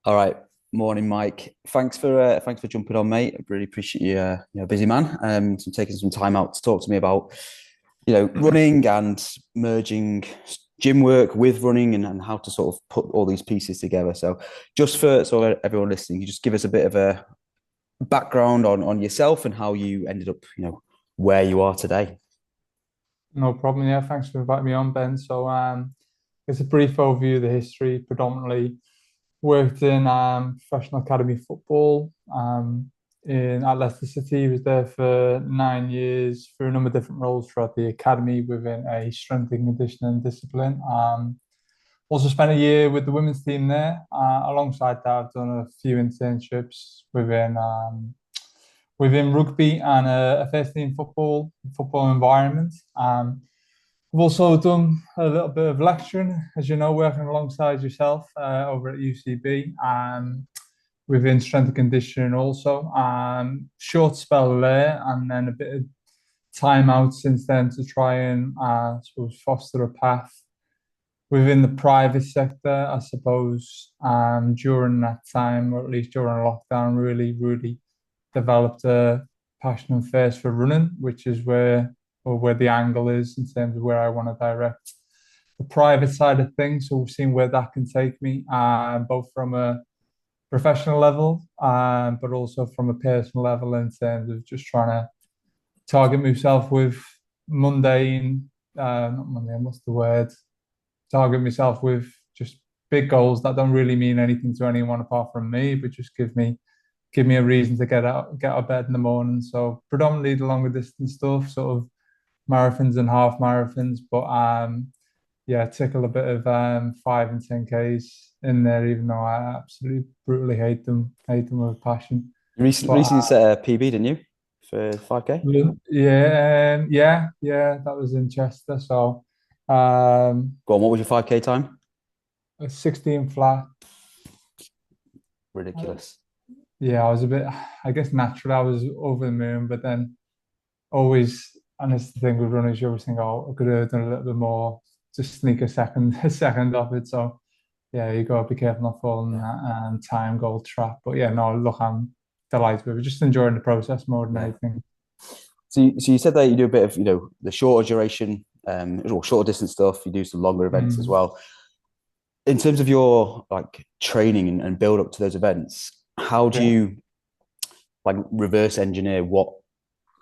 All right. Morning, Mike. Thanks for jumping on, mate. I really appreciate you. You're a busy man. So taking some time out to talk to me about running and merging gym work with running and how to sort of put all these pieces together. So just for sort of everyone listening, you just give us a bit of a background on yourself and how you ended up, where you are today. No problem. Yeah, thanks for inviting me on, Ben. It's a brief overview of the history. Predominantly worked in professional academy football at Leicester City. Was there for 9 years for a number of different roles throughout the academy within a strength and conditioning discipline. Also spent a year with the women's team there. Alongside that, I've done a few internships within rugby and a first team football environment. I've also done a little bit of lecturing, as you know, working alongside yourself over at UCB within strength and conditioning also. Short spell there, and then a bit of time out since then to try and foster a path within the private sector, I suppose. During that time, or at least during lockdown, really developed a passion and thirst for running, which is where the angle is in terms of where I want to direct the private side of things. So we've seen where that can take me, both from a professional level, but also from a personal level in terms of just trying to target myself with mundane, not mundane, what's the word? Target myself with just big goals that don't really mean anything to anyone apart from me, but just give me a reason to get out of bed in the morning. So predominantly the longer distance stuff, sort of marathons and half marathons, but yeah, tickle a bit of 5 and 10Ks in there, even though I absolutely brutally hate them with a passion. You recently, But recently set a PB, didn't you, for 5K? yeah, that was in Chester. So Go on, what was your 5K time? a 16 flat. Ridiculous. Yeah, I was a bit, I guess naturally I was over the moon, but then always, and it's the thing with runners, you always think, oh, I could have done a little bit more, just sneak a second, a second off it. So yeah, you got to be careful not falling in Yeah. that time goal trap. But yeah, no, look, I'm delighted with it. Just enjoying the process more than Yeah. anything. So you said that you do a bit of, the shorter duration, or shorter distance stuff. You do some longer events as Mm, well. In terms of your like training and build up to those events, how do yeah. you like reverse engineer what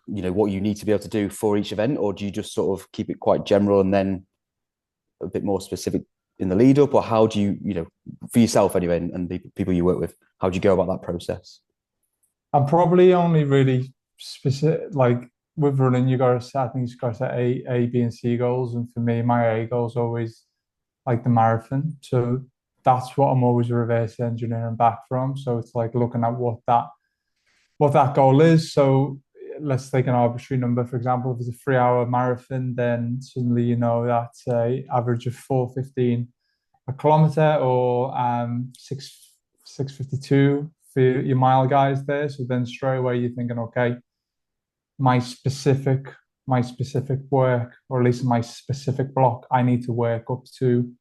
you need to be able to do for each event, or do you just sort of keep it quite general and then a bit more specific in the lead up, or how do you for yourself anyway, and the people you work with, how do you go about that process? I'm probably only really specific, like with running, you got to set, I think you got to set A, B, and C goals. And for me, my A goal is always like the marathon. So that's what I'm always reverse engineering back from. So it's like looking at what that goal is. So let's take an arbitrary number. For example, if it's a 3 hour marathon, then suddenly you know that's a average of 4:15 a kilometer or 6:52 for your mile guys there. So then straight away you're thinking, okay, my specific my specific work, or at least my specific block, I need to work up to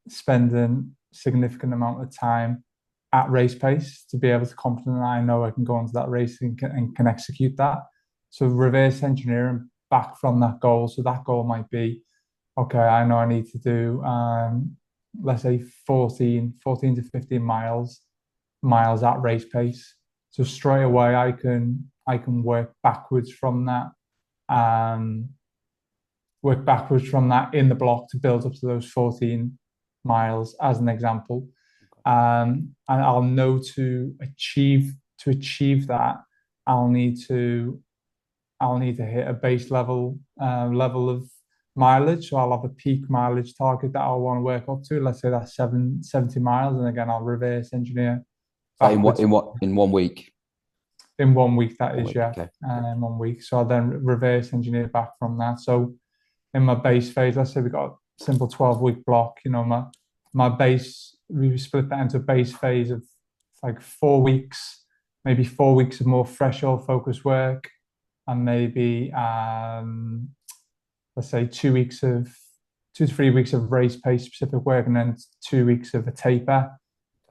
spending significant amount of time at race pace to be able to confidently I know I can go onto that race and can execute that. So reverse engineering back from that goal. So that goal might be, okay, I know I need to do let's say 14 to 15 miles at race pace. So straight away I can um, work backwards from that in the block to build up to those 14 miles as an example. And I'll know to achieve that, I'll need to I'll need to hit a base level of mileage. So I'll have a peak mileage target that I'll want to work up to. Let's say that's 70 miles. And again, I'll reverse engineer That in backwards in 1 week? in 1 week, that One is, week, yeah, okay. in 1 week. So I'll then reverse engineer back from that. So in my base phase, let's say we've got a simple 12-week block, my base, we split that into a base phase of like 4 weeks, maybe 4 weeks of more threshold focus work, and maybe let's say 2 to 3 weeks of race pace specific work, and then 2 weeks of a taper.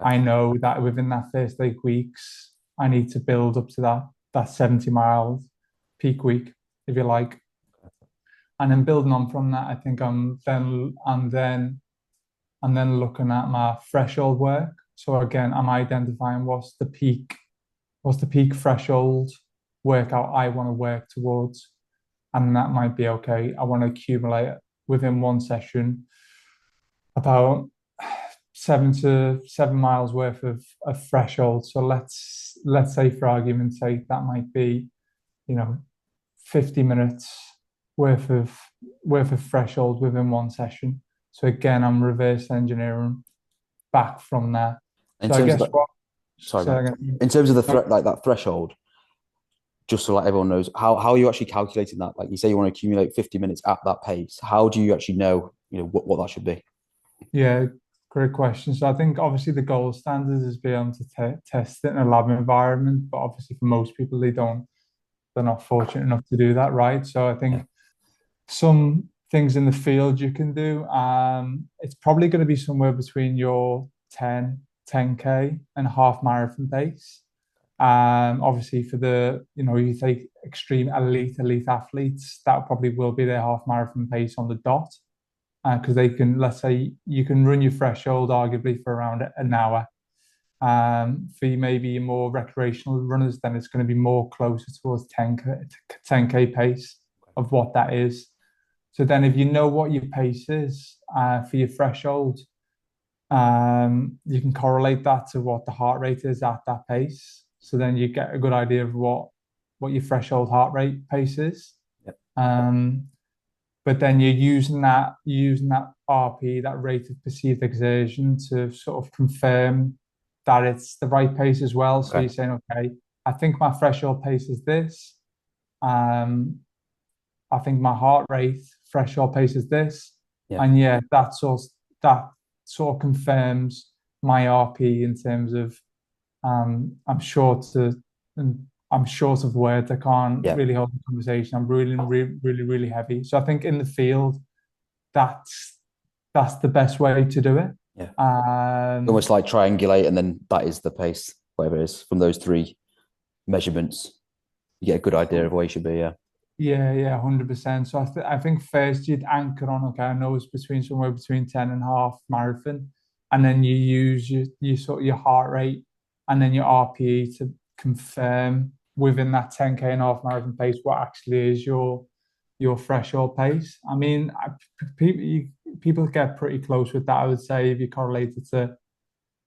I know that within that first 8 weeks, I need to build up to that 70 miles peak week, if you like. And then building on from that, I think I'm then looking at my threshold work. So again, I'm identifying what's the peak threshold workout I want to work towards. And that might be okay. I want to accumulate within one session about 7 miles worth of threshold. So let's say for argument's sake, that might be, 50 minutes worth of threshold within one session. So again, I'm reverse engineering back from there. In So I terms of guess that, what sorry, say man. again. In terms of the threat, like that threshold, just so like everyone knows, how are you actually calculating that? Like you say, you want to accumulate 50 minutes at that pace. How do you actually know, what that should be? Yeah, great question. So I think obviously the gold standard is being able to test it in a lab environment, but obviously for most people they're not fortunate enough to do that, right? So I Yeah. think some things in the field you can do. It's probably going to be somewhere between your 10K and a half marathon pace. Obviously for you take extreme elite athletes, that probably will be their half marathon pace on the dot. Because they can, let's say, you can run your threshold arguably for around an hour. For maybe more recreational runners, then it's going to be more closer towards 10K pace of what that is. So then if you know what your pace is for your threshold, you can correlate that to what the heart rate is at that pace. So then you get a good idea of what your threshold heart rate pace is. Yep. But then you're using that RP, that rate of perceived exertion, to sort of confirm that it's the right pace as well. So Okay. you're saying, okay, I think my threshold pace is this. I think my heart rate threshold pace is this. Yeah. And yeah, that sort of confirms my RP in terms of I'm short of words. I can't Yeah. really hold a conversation. I'm really, really, really, really heavy. So I think in the field, that's that's the best way to do it. Yeah. Um, Almost like triangulate, and then that is the pace, whatever it is, from those three measurements. You get a good idea of where you should be. Yeah. yeah, yeah, 100%. So I think first you'd anchor on, okay, I know it's somewhere between 10 and a half marathon, and then you use your sort of your heart rate and then your RPE to confirm within that 10K and a half marathon pace what actually is your threshold pace. I mean, people get pretty close with that. I would say if you correlate it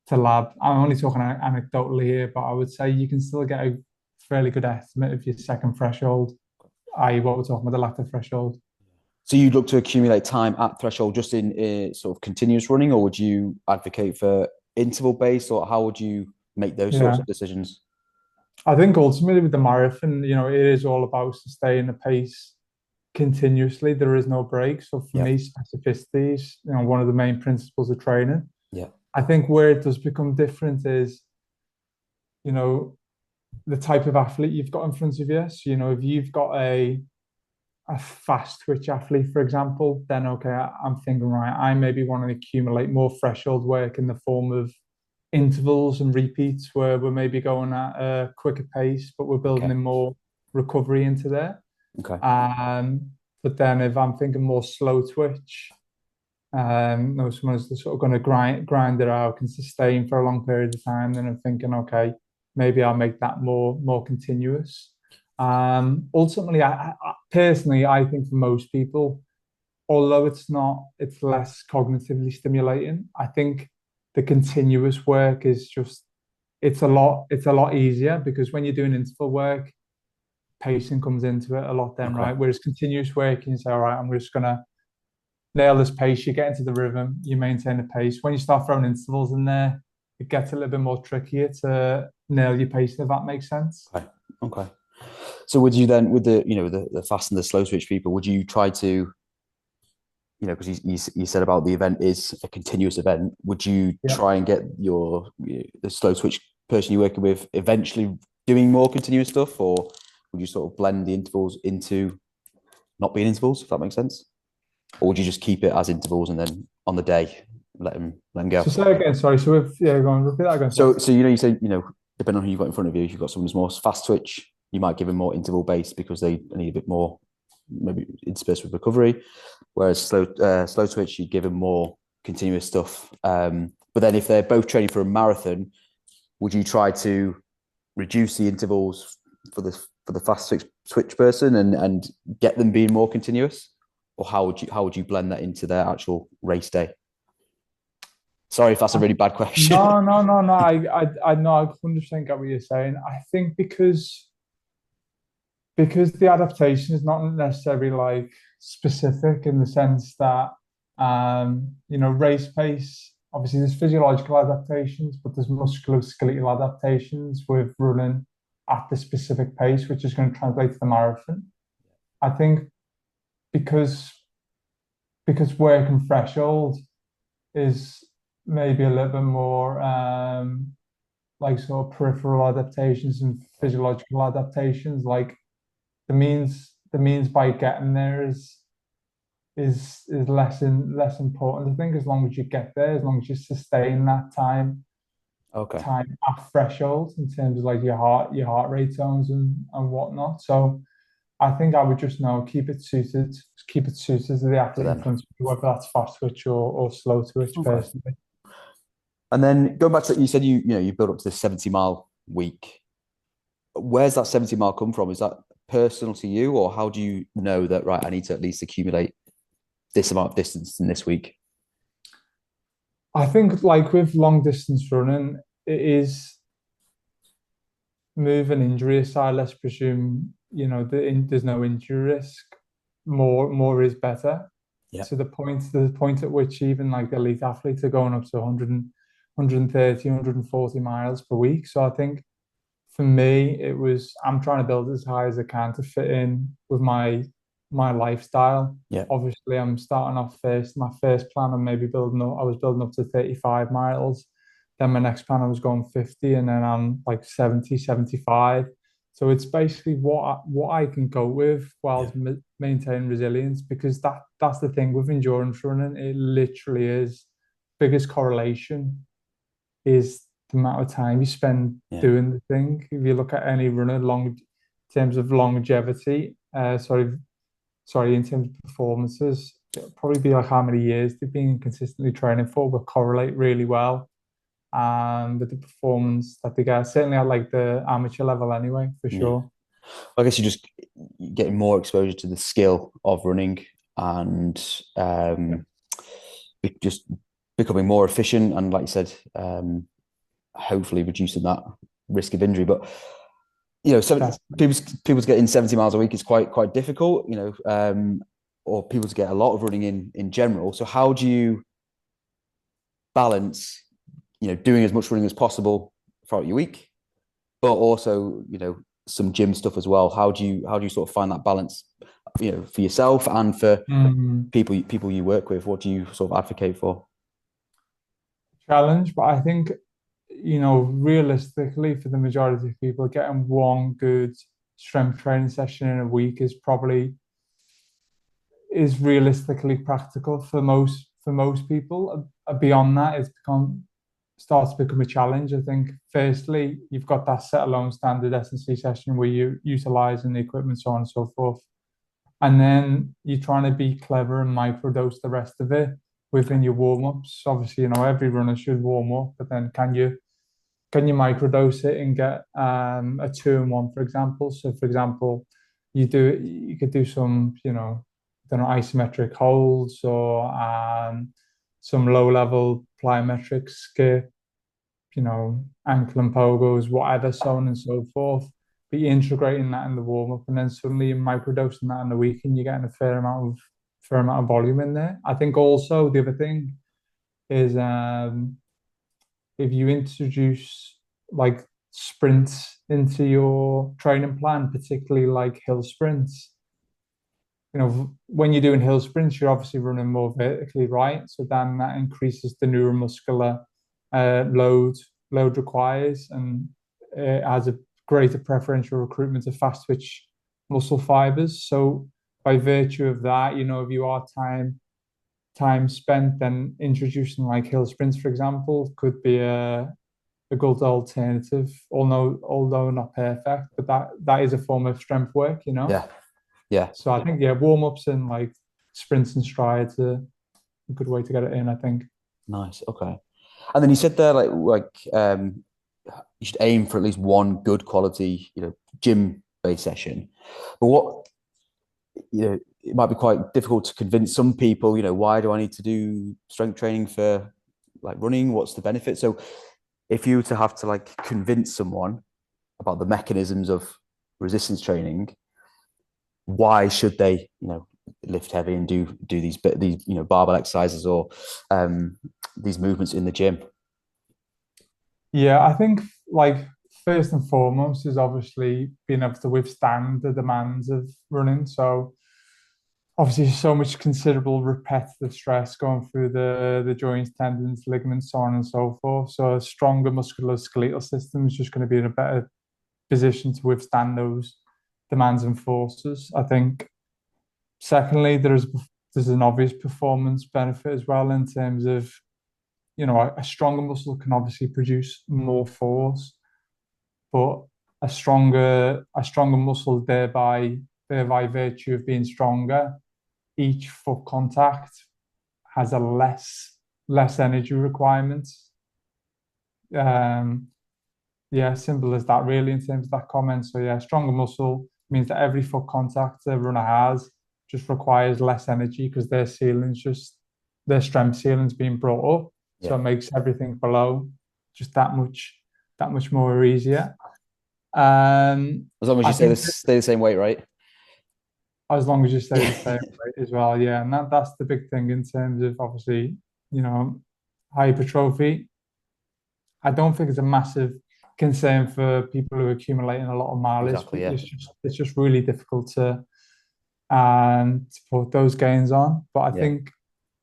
to lab. I'm only talking anecdotally here, but I would say you can still get a fairly good estimate of your second threshold, i.e., what we're talking about, the lactate threshold. So you look to accumulate time at threshold just in sort of continuous running, or would you advocate for interval based, or how would you make those sorts Yeah. of decisions? I think ultimately with the marathon, it is all about sustaining the pace continuously. There is no break. So for Yeah. me, specificity is, one of the main principles of training. Yeah. I think where it does become different is, you know, the type of athlete you've got in front of you. So, if you've got a fast twitch athlete, for example, then okay, I'm thinking, right, I maybe want to accumulate more threshold work in the form of intervals and repeats where we're maybe going at a quicker pace, but we're building Okay. in more recovery into there. Okay. But then if I'm thinking more slow twitch, someone who's sort of going to grind it out and sustain for a long period of time, then I'm thinking, okay, maybe I'll make that more continuous. Ultimately, personally, I think for most people, although it's less cognitively stimulating, I think the continuous work is just it's a lot easier because when you're doing interval work, pacing comes into it a lot then, Okay. right? Whereas continuous work, you say, all right, I'm just gonna nail this pace, you get into the rhythm, you maintain the pace. When you start throwing intervals in there, it gets a little bit more trickier to nail your pace, if that makes sense. Okay. Okay. So would you then, with the fast and the slow switch people, would you try to, because you said about the event is a continuous event, would you Yeah. try and get the slow switch person you're working with eventually doing more continuous stuff, or would you sort of blend the intervals into not being intervals, if that makes sense? Or would you just keep it as intervals and then on the day let him So go. say again, sorry. So if yeah, go on, repeat that again. Sorry. So you said depending on who you've got in front of you, if you've got someone who's more fast twitch, you might give them more interval based because they need a bit more maybe interspersed with recovery. Whereas slow twitch, you give them more continuous stuff. But then if they're both training for a marathon, would you try to reduce the intervals for the fast switch person and get them being more continuous, or how would you blend that into their actual race day? Sorry if that's a really bad question. No, no, no, no. I know. I 100% get what you're saying. I think because the adaptation is not necessarily like specific in the sense that race pace, obviously there's physiological adaptations, but there's musculoskeletal adaptations with running at the specific pace, which is going to translate to the marathon. I think because working threshold is maybe a little bit more like sort of peripheral adaptations and physiological adaptations, like the means by getting there is less important. I think as long as you get there, as long as you sustain that Okay. time at threshold in terms of like your heart rate zones and whatnot. So I think I would just know keep it suited to the To athlete in them. front of you, whether that's fast twitch or slow twitch Okay. personally. And then going back to you said you built up to the 70-mile week. Where's that 70-mile come from? Is that personal to you, or how do you know that right? I need to at least accumulate this amount of distance in this week. I think like with long distance running, it is move and injury aside, let's presume, there's no injury risk. More is better. Yeah. To the point at which even like elite athletes are going up to 100, 130, 140 miles per week. So I think for me, I'm trying to build as high as I can to fit in with my lifestyle. Yeah. Obviously, I'm starting off first. My first plan, I'm maybe building up. I was building up to 35 miles. Then my next plan, I was going 50, and then I'm like 70, 75. So it's basically what I can go with Yeah. whilst maintaining resilience, because that's the thing with endurance running. It literally is biggest correlation is the amount of time you spend Yeah. doing the thing. If you look at any runner in terms of longevity, in terms of performances, it'll probably be like how many years they've been consistently training for will correlate really well with the performance that they get, certainly at like the amateur level anyway, for Yeah. sure. I guess you're getting more exposure to the skill of running and just becoming more efficient and, like you said, hopefully reducing that risk of injury. But Definitely. people to get in 70 miles a week is quite difficult. Or people to get a lot of running in general. So how do you balance, doing as much running as possible throughout your week, but also, some gym stuff as well? How do you sort of find that balance, for yourself and for Mm. people you work with? What do you sort of advocate for? Challenge, but I think, realistically, for the majority of people, getting one good strength training session in a week is realistically practical for most people. Beyond that, starts to become a challenge. I think firstly, you've got that set alone standard S&C session where you're utilizing the equipment, so on and so forth. And then you're trying to be clever and microdose the rest of it within your warm-ups. Obviously, every runner should warm up, but then can you microdose it and get a 2-in-1, for example? So for example, you could do some, I don't know, isometric holds or some low level plyometric skip, ankle and pogos, whatever, so on and so forth. But you're integrating that in the warm up, and then suddenly you're microdosing that in the weekend. You're getting a fair amount of volume in there. I think also the other thing is if you introduce like sprints into your training plan, particularly like hill sprints. When you're doing hill sprints, you're obviously running more vertically, right? So then that increases the neuromuscular load requires, and it has a greater preferential recruitment of fast twitch muscle fibers. So by virtue of that, if you are time spent, then introducing like hill sprints, for example, could be a good alternative, although not perfect, but that is a form of strength work, you know. Yeah, yeah, So I think yeah, warm ups and like sprints and strides are a good way to get it in, I think. nice. Okay. And then you said there, you should aim for at least one good quality, gym-based session. But it might be quite difficult to convince some people, why do I need to do strength training for like running? What's the benefit? So if you were to have to like convince someone about the mechanisms of resistance training, why should they, lift heavy and do these barbell exercises or these movements in the gym? Yeah, I think like first and foremost is obviously being able to withstand the demands of running. So obviously so much considerable repetitive stress going through the joints, tendons, ligaments, so on and so forth. So a stronger musculoskeletal system is just going to be in a better position to withstand those demands and forces. I think secondly, there's an obvious performance benefit as well in terms of, a stronger muscle can obviously produce more force, but a stronger muscle thereby virtue of being stronger, each foot contact has a less energy requirement. Um, yeah, simple as that really in terms of that comment. So yeah, stronger muscle means that every foot contact a runner has just requires less energy because their strength ceiling's being brought up. So Yeah, it makes everything below just that much more easier. as long as you I think stay the same weight, right? as long as you stay the Yeah, same weight as well, yeah. And that's the big thing in terms of obviously, you know, hypertrophy. I don't think it's a massive concern for people who are accumulating a lot of mileage. exactly. Yeah, It's just really difficult to put those gains on. But I yeah, think,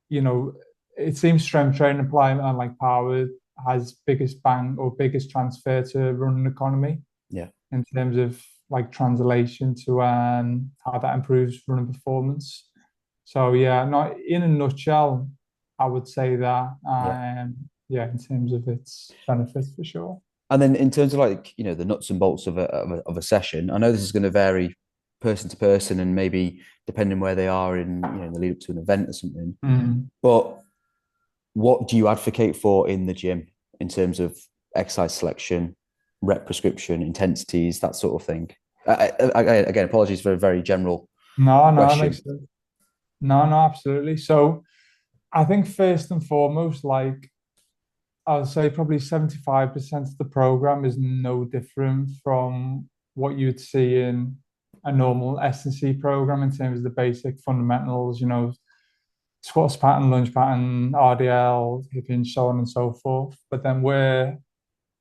you know, it seems strength training applying on like power has biggest bang or biggest transfer to running economy yeah, in terms of like translation to how that improves running performance. So yeah, not in a nutshell, I would say that yeah. yeah, in terms of its benefits for sure. And then in terms of like, the nuts and bolts of a session, I know this is going to vary person to person and maybe depending where they are in the lead up to an event or something. Mm. But what do you advocate for in the gym in terms of exercise selection, rep prescription, intensities, that sort of thing? Again, apologies for a very general No, no, it question. makes sense. No, no, absolutely. So I think first and foremost, like I'll say probably 75% of the program is no different from what you'd see in a normal S&C program in terms of the basic fundamentals, squats pattern, lunge pattern, RDL, hip hinge, so on and so forth. But then where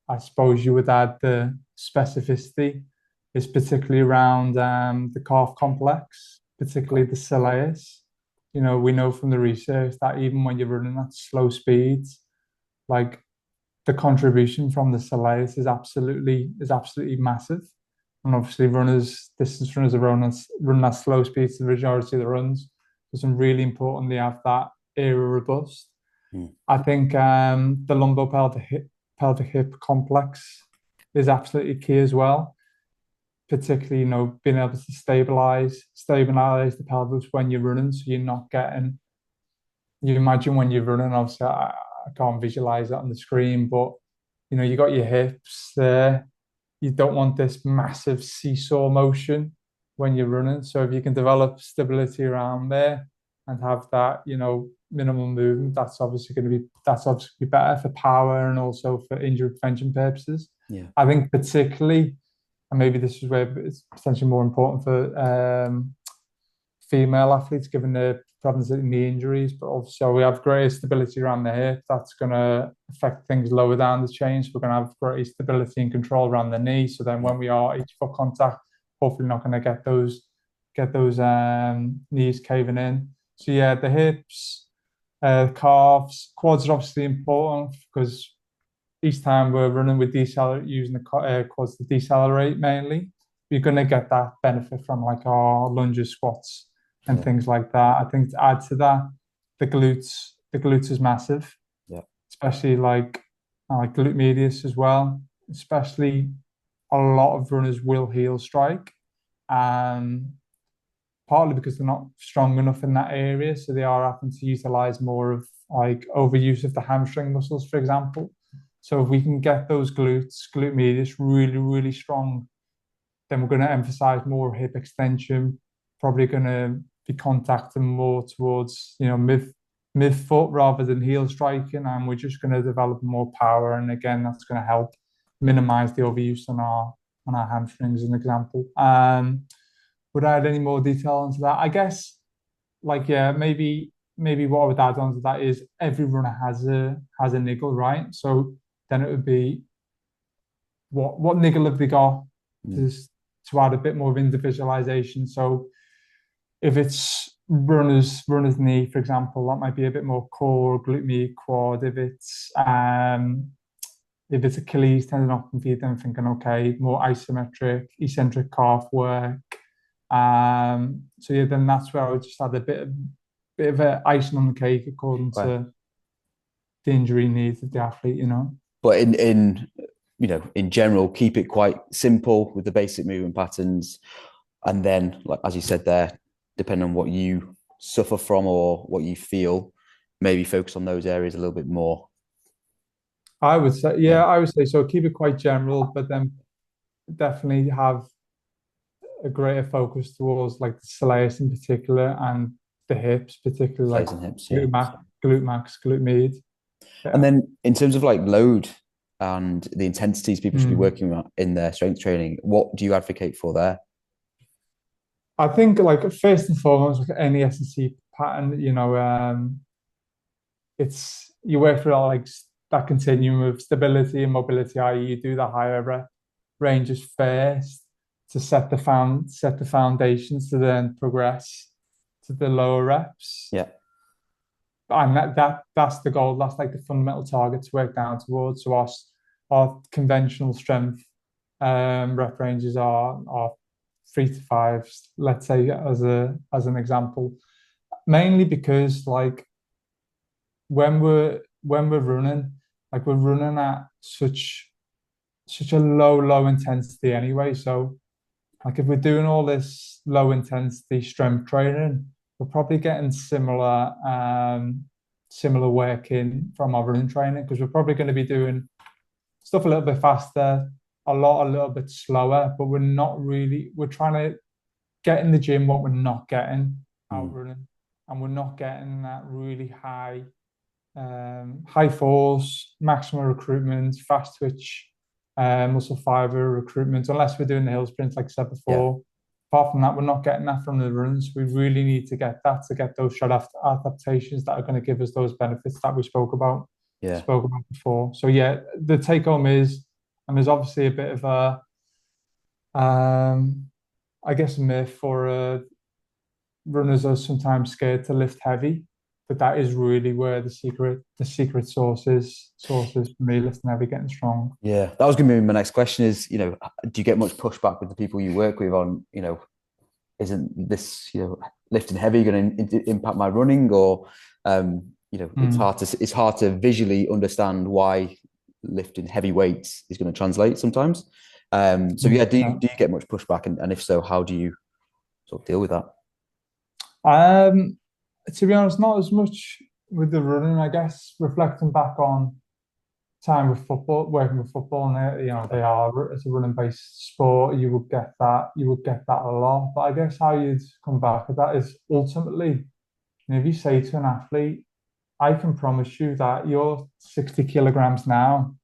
I suppose you would add the specificity is particularly around the calf complex, particularly the soleus. We know from the research that even when you're running at slow speeds, like the contribution from the soleus is absolutely massive. And obviously, distance runners are running at slow speeds the majority of the runs. So it's really important they have that era robust. Mm. I think the lumbo pelvic hip complex is absolutely key as well. Particularly, being able to stabilize the pelvis when you're running, so you're not getting. You imagine when you're running, obviously, I can't visualize that on the screen, but you got your hips there. You don't want this massive seesaw motion when you're running. So if you can develop stability around there and have that, minimal movement, that's obviously better for power and also for injury prevention purposes. Yeah, I think particularly, and maybe this is where it's potentially more important for female athletes, given the prevalence of knee injuries, but also we have greater stability around the hip. That's going to affect things lower down the chain. So we're going to have greater stability and control around the knee. So then yeah, when we are each foot contact, hopefully not going to get those knees caving in. So yeah, the hips, calves, quads are obviously important because each time we're running with using the quads to decelerate mainly, you're going to get that benefit from like our lunges, squats, and yeah, things like that. I think to add to that, the glutes is massive, Yeah. especially like glute medius as well. Especially a lot of runners will heel strike, um, partly because they're not strong enough in that area, so they are having to utilize more of like overuse of the hamstring muscles, for example. So if we can get those glute medius really, really strong, then we're going to emphasize more hip extension, probably going to be contacting more towards, mid foot rather than heel striking, and we're just going to develop more power. And again, that's going to help minimize the overuse on our hamstrings, as an example. Would I add any more detail into that? I guess, like, yeah, maybe what I would add on to that is every runner has a niggle, right? So then it would be what niggle have they got Mm. to to add a bit more of individualization. So if it's runner's knee, for example, that might be a bit more core, glute med, quad. If it's Achilles tendinopathy, then thinking, okay, more isometric, eccentric calf work. So yeah, then that's where I would just add a bit of a icing on the cake according Right. to the injury needs of the athlete. But in general, keep it quite simple with the basic movement patterns, and then, like as you said there, depending on what you suffer from or what you feel, maybe focus on those areas a little bit more. I would say, Yeah, yeah, I would say so. Keep it quite general, but then definitely have a greater focus towards like the soleus in particular and the hips, particularly like legs and hips. Yeah. glute max, glute med. And Yeah. then in terms of like load and the intensities people should be Mm. working at in their strength training, what do you advocate for there? I think like first and foremost, like any S&C pattern, it's you work through like that continuum of stability and mobility, i.e. you do the higher rep ranges first to set the foundations to then progress to the lower reps. Yeah. And that's the goal. That's like the fundamental target to work down towards. So our conventional strength rep ranges are 3 to 5, let's say, as an example. Mainly because like when we're running, like we're running at such a low intensity anyway. So like if we're doing all this low intensity strength training, we're probably getting similar work in from our running training, because we're probably going to be doing stuff a little bit faster, a little bit slower, but we're trying to get in the gym what we're not getting out Mm. running, and we're not getting that really high force, maximum recruitment, fast twitch, muscle fiber recruitment, unless we're doing the hill sprints, like I said Yeah. before. Apart from that, we're not getting that from the runs. We really need to get that to get those shot adaptations that are going to give us those benefits that we Yeah. spoke about before. So yeah, the take home is, and there's obviously a bit of I guess, a myth for runners are sometimes scared to lift heavy, but that is really where the secret source is for me, lifting heavy, getting strong. Yeah. That was going to be my next question is, do you get much pushback with the people you work with on, isn't this, lifting heavy going to impact my running, or, Mm. it's hard to visually understand why lifting heavy weights is going to translate sometimes. So yeah, do you get much pushback, and if so, how do you sort of deal with that? Um, to be honest, not as much with the running. I guess reflecting back on time with football, working with football, and they are it's a running based sport. You would get that a lot. But I guess how you'd come back at that is ultimately, if you say to an athlete, I can promise you that you're 60 kilograms now,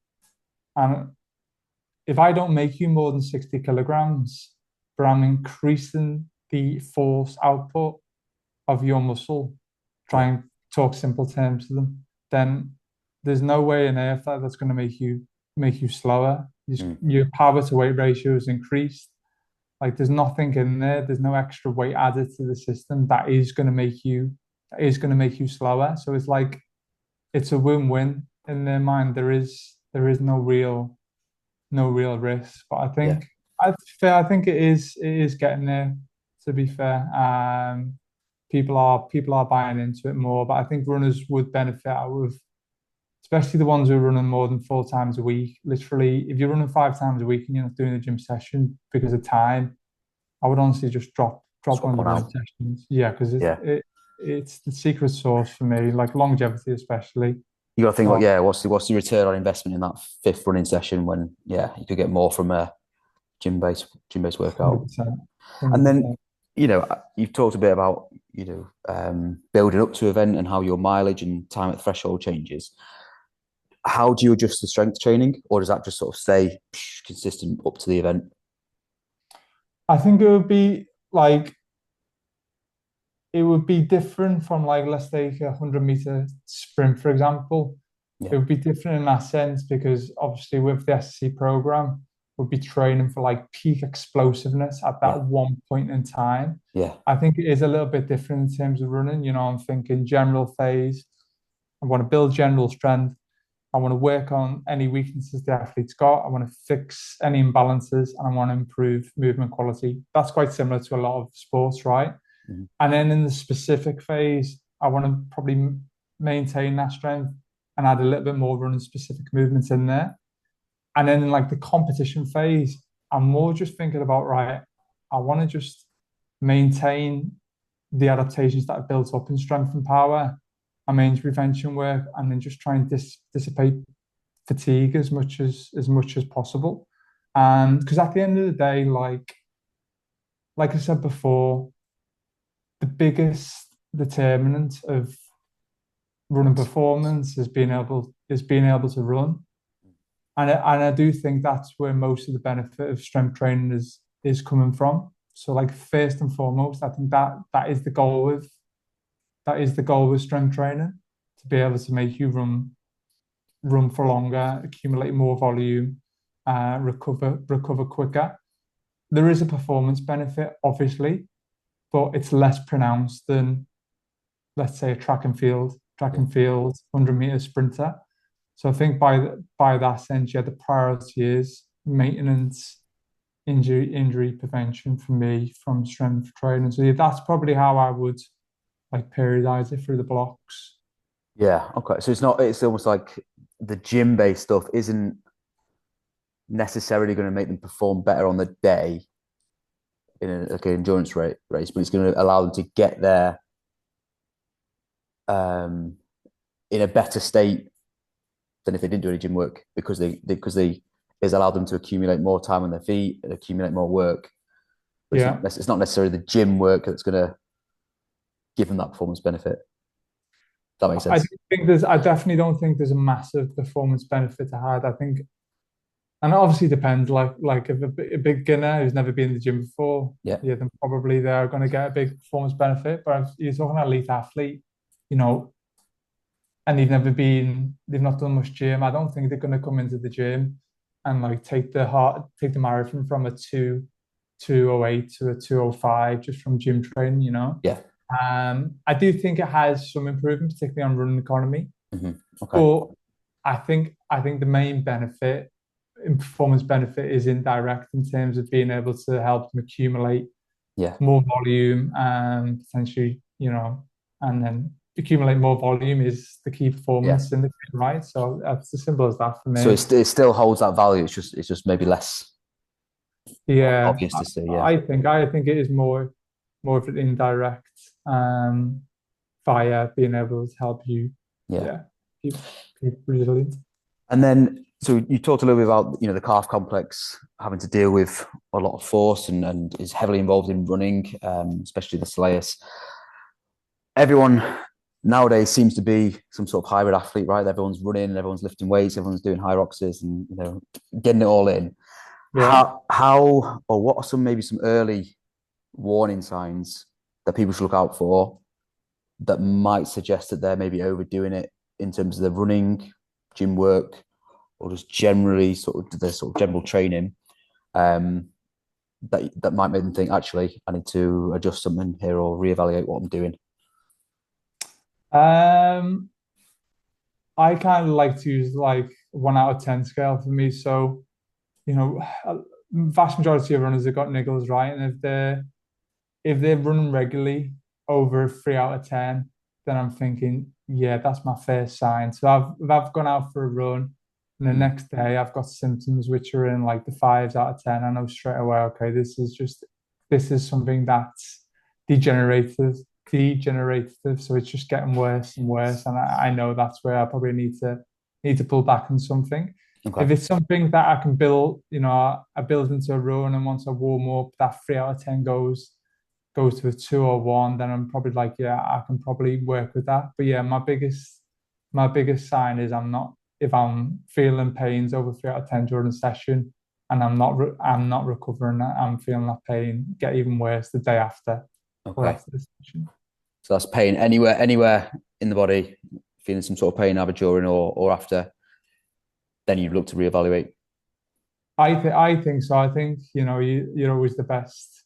and if I don't make you more than 60 kilograms, but I'm increasing the force output of your muscle, Yeah. try and talk simple terms to them, then there's no way in earth that's going to make you slower. Mm. Your power to weight ratio is increased. Like there's nothing in there. There's no extra weight added to the system that is going to make you slower. So it's like it's a win-win in their mind. There is no real risk. But I Yeah. think I think it is getting there, to be fair. people are buying into it more. But I think runners would benefit out of, especially the ones who are running more than 4 times a week. Literally, if you're running 5 times a week and you're not doing a gym session because of time, I would honestly just drop Swap one of one the running out. sessions. Yeah, because Yeah. it's the secret sauce for me, like longevity especially. You got to think, like, So yeah, what's the return on investment in that fifth running session when, yeah, you could get more from a gym based workout. 100%, And then, 100%. you've talked a bit about, building up to event and how your mileage and time at threshold changes. How do you adjust the strength training, or does that just sort of stay consistent up to the event? I think it would be like it would be different from, like, let's take a 100-meter sprint, for example. Yeah, It would be different in that sense because obviously with the SC program, we'll be training for like peak explosiveness at yeah, that one point in time. yeah, I think it is a little bit different in terms of running. I'm thinking general phase. I want to build general strength. I want to work on any weaknesses the athlete's got. I want to fix any imbalances and I want to improve movement quality. That's quite similar to a lot of sports, right? mhm, And then in the specific phase, I want to probably maintain that strength and add a little bit more running specific movements in there. And then in like the competition phase, I'm more just thinking about, right, I want to just maintain the adaptations that I've built up in strength and power and my injury prevention work, and then just try and dissipate fatigue as much as possible. Because at the end of the day, like I said before, the biggest determinant of running performance is being able to run. And I do think that's where most of the benefit of strength training is coming from. So like first and foremost, I think that is the goal with strength training, to be able to make you run for longer, accumulate more volume, recover quicker. There is a performance benefit, obviously, but it's less pronounced than, let's say, a track yeah, and field 100-meter sprinter. So I think by that sense, yeah, the priority is maintenance, injury prevention for me from strength training. So yeah, that's probably how I would like periodize it through the blocks. yeah. Okay, so it's almost like the gym based stuff isn't necessarily going to make them perform better on the day in like an endurance race, but it's going to allow them to get there um, in a better state than if they didn't do any gym work because they it's allowed them to accumulate more time on their feet and accumulate more work. But Yeah. it's not necessarily the gym work that's going to give them that performance benefit. That makes I sense. don't think I definitely don't think there's a massive performance benefit to had. I think, and it obviously depends. Like if a beginner who's never been in the gym before, Yeah, yeah, then probably they're going to get a big performance benefit. But if you're talking an elite athlete, you know, and they've not done much gym. I don't think they're going to come into the gym and like take the marathon from a 2:08 to a 2:05 just from gym training. yeah. I do think it has some improvement, particularly on running economy. Okay. But I think the main benefit in performance benefit is indirect in terms of being able to help them accumulate Yeah, more volume and potentially, and then accumulate more volume is the key yeah. performance indicator, right? So that's as simple as that for So me. it still holds that value. It's just maybe less Yeah, obvious to see. Yeah, I think it is more of an indirect via being able to help you, yeah. yeah, keep keep resilient. And then, so you talked a little bit about the calf complex having to deal with a lot of force and is heavily involved in running, especially the soleus. Everyone nowadays seems to be some sort of hybrid athlete, right? Everyone's running, everyone's lifting weights, everyone's doing high roxes, and getting it all in. Yeah. How or what are some early warning signs that people should look out for that might suggest that they're maybe overdoing it in terms of the running, gym work, or just generally sort of the sort of general training, um, that might make them think, actually, I need to adjust something here or reevaluate what I'm doing. Um, I kind of like to use like 1 out of 10 scale for me. So, vast majority of runners have got niggles, right? And if they're running regularly, over a 3 out of 10, then I'm thinking, yeah, that's my first sign. So if I've gone out for a run and the Mm. next day I've got symptoms which are in like the 5s out of 10, I know straight away, okay, this is something that's degenerative, degenerative. So it's just getting worse and worse. And I know that's where I probably need to pull back on something. Okay. If it's something that I can build, I build into a run, and once I warm up, that 3 out of 10 goes to a 2 or 1, then I'm probably like, yeah, I can probably work with that. But yeah, my biggest sign is I'm not if I'm feeling pains over 3 out of 10 during the session, and I'm not recovering, I'm feeling that pain get even worse the day after or Okay. after the session. So that's pain anywhere in the body, feeling some sort of pain either during or after. Then you'd look to reevaluate. I think so. I think you're always the best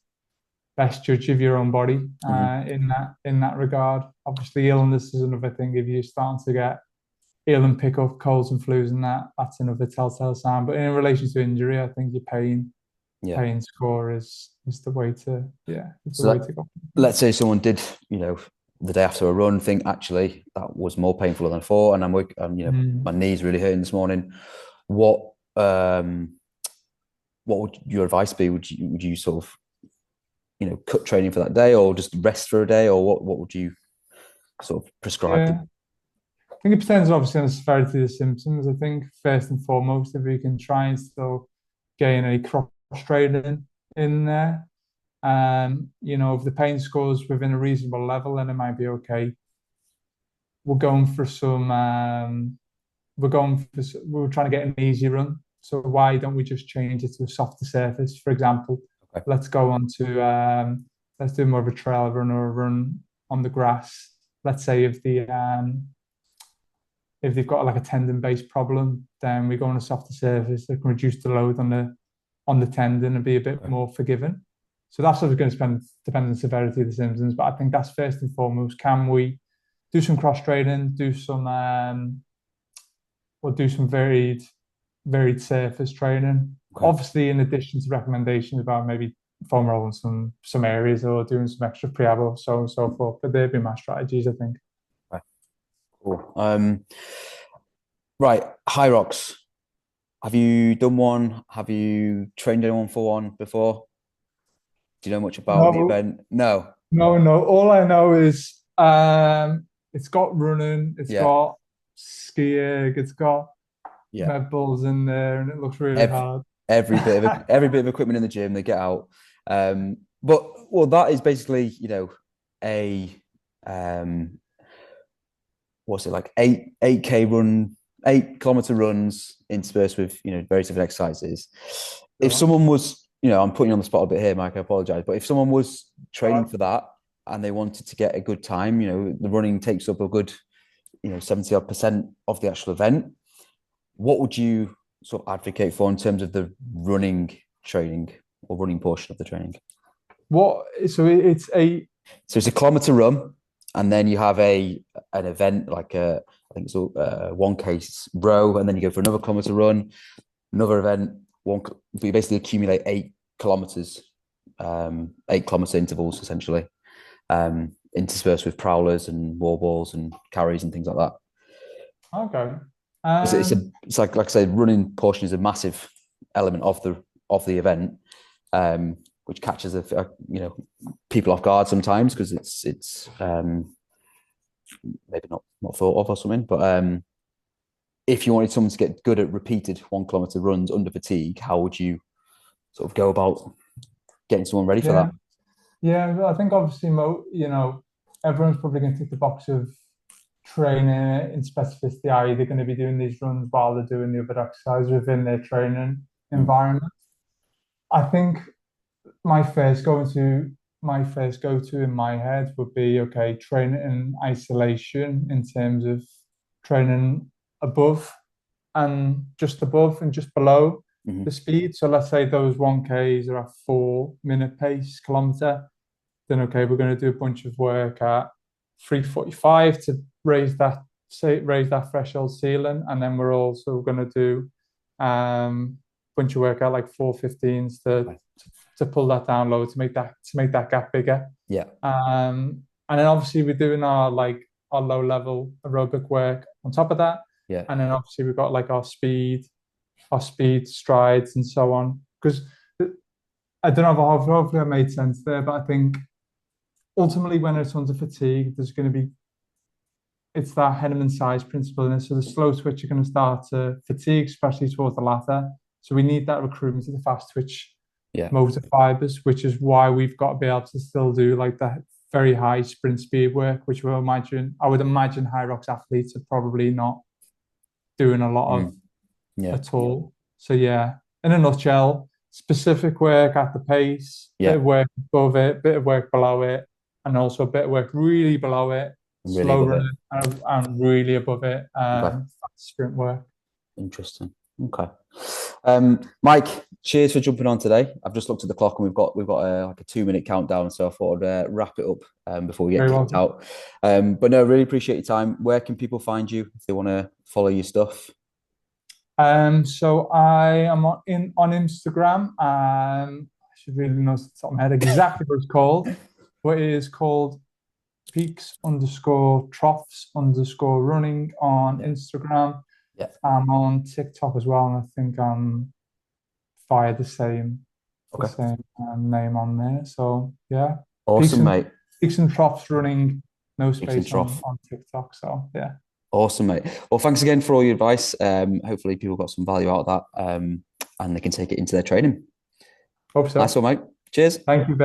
judge of your own body Mhm. in that regard. Obviously, illness is another thing. If you're starting to get ill and pick up colds and flus and that's another telltale sign. But in relation to injury, I think your Yeah. pain score is the way to is the So way to go. let's say someone did, the day after a run, think actually that was more painful than I thought, and my Mm. knees really hurting this morning. What um, what would your advice be? Would you sort of cut training for that day, or just rest for a day, or what would you sort of prescribe Yeah, them? I think it depends obviously on the severity of the symptoms. I think first and foremost, if we can try and still gain a cross training in there, if the pain scores within a reasonable level, then it might be okay. We're going for some. We're trying to get an easy run. So why don't we just change it to a softer surface? For example, Okay. let's go on to let's do more of a trail run or a run on the grass. Let's say if they've got like a tendon-based problem, then we go on a softer surface that can reduce the load on the tendon and be a bit Okay. more forgiving. So that's what we're going to depend on the severity of the symptoms. But I think that's first and foremost. Can we do some cross training, do some varied surface training? Okay. Obviously, in addition to recommendations about maybe foam rolling some areas or doing some extra prehab or so on and so forth. But they'd be my strategies, I think. Okay. Cool. Right. High rocks. Have you done one? Have you trained anyone for one before? Do you know much about the No, event? No. no, no. All I know is it's got running, it's Yeah. got skiing, it's got Yeah. med balls in there, and it looks really Every hard. every bit of equipment in the gym, they get out. But well, that is basically, a um what's it like 8K run, 8 kilometer runs interspersed with various different exercises. If Sure. someone was, I'm putting you on the spot a bit here, Mike, I apologize, but if someone was training Right. for that and they wanted to get a good time, the running takes up a good 70 odd percent of the actual event. What would you sort of advocate for in terms of the running training or running portion of the training? What? So it's a So it's a kilometer run, and then you have an event like I think it's a 1K row, and then you go for another kilometer run, another event. But you basically accumulate 8 kilometers, 8 kilometer intervals essentially, interspersed with prowlers and wall balls and carries and things like that. okay. It's like I said, running portion is a massive element of the event, which catches people off guard sometimes because it's maybe not thought of or something. But if you wanted someone to get good at repeated 1 kilometer runs under fatigue, how would you sort of go about getting someone ready for that? Yeah, yeah. I think obviously, everyone's probably going to tick the box of training in specificity. Are they going to be doing these runs while they're doing the other exercise within their training Mm. environment? I think my first go to my first go to in my head would be okay, train in isolation in terms of training above and just above and just below Mm-hmm. the speed. So let's say those 1Ks are at 4 minute pace kilometer, then okay, we're going to do a bunch of work at 3:45 to raise that threshold ceiling, and then we're also going to do a bunch of work at like 4:15s to pull that down low to make that gap bigger. Yeah. And then obviously we're doing our low level aerobic work on top of that. Yeah. And then obviously we've got like our speed strides and so on. Because I don't know if hopefully I made sense there, but I think ultimately when it's under fatigue, there's going to be it's that Henneman size principle in it. So the slow twitch are going to start to fatigue, especially towards the latter. So we need that recruitment to the fast twitch Yeah. motor fibers, which is why we've got to be able to still do like that very high sprint speed work, which I would imagine high rocks athletes are probably not doing a lot of Yeah. at all. So yeah, in a nutshell, specific work at the pace, bit Yeah. of work above it, bit of work below it, and also a bit of work really below it, Really slow above it. running and really above it, Okay. sprint work. Interesting. Okay. Mike, cheers for jumping on today. I've just looked at the clock and we've got like a 2 minute countdown, so I thought I'd wrap it up before we get Very kicked welcome. out. But no, really appreciate your time. Where can people find you if they want to follow your stuff? So I am on Instagram. I should really know off the top of my head exactly what it's called. But it is called peaks_troughs_running on Instagram. Yeah. I'm on TikTok as well, and I think I'm via the Okay. same name on there. So yeah, peaks Awesome, and mate. peaks and troughs running, no Peaks and space trough. on TikTok. So yeah, Awesome, mate. Well, thanks again for all your advice. Hopefully people got some value out of that and they can take it into their training. hope Nice so. one, mate. Cheers. Thank you, Ben.